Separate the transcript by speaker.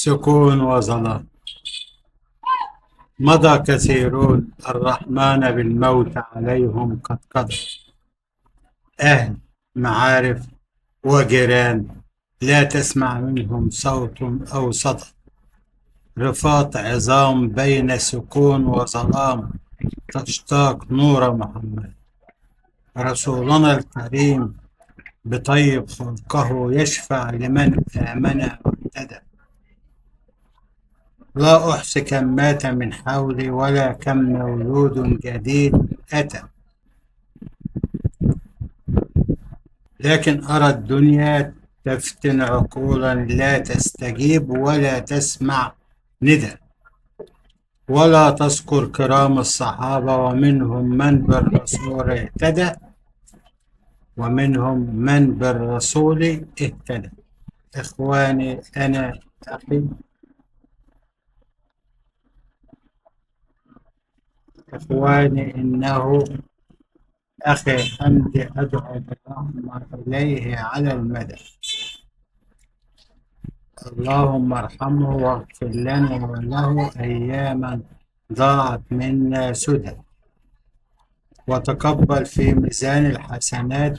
Speaker 1: سكون وظلام. مضى كثيرون الرحمن بالموت عليهم قد قدر، أهل معارف وجيران لا تسمع منهم صوت أو صدى، رفاط عظام بين سكون وظلام، تشتاق نور محمد رسولنا الكريم بطيب خلقه يشفع لمن آمن واهتدى. لا أحصي كم مات من حولي ولا كم مولود جديد أتى، لكن أرى الدنيا تفتن عقولا لا تستجيب ولا تسمع ندى، ولا تذكر كرام الصحابة ومنهم من بالرسول اهتدى، ومنهم من بالرسول اهتدى. إخواني أنا أخي إخواني إنه أخي حمدي أدعو بالرحمة إليه على المدى. اللهم ارحمه واغفر لنا وله أياما ضاعت منا سدى، وتقبل في ميزان الحسنات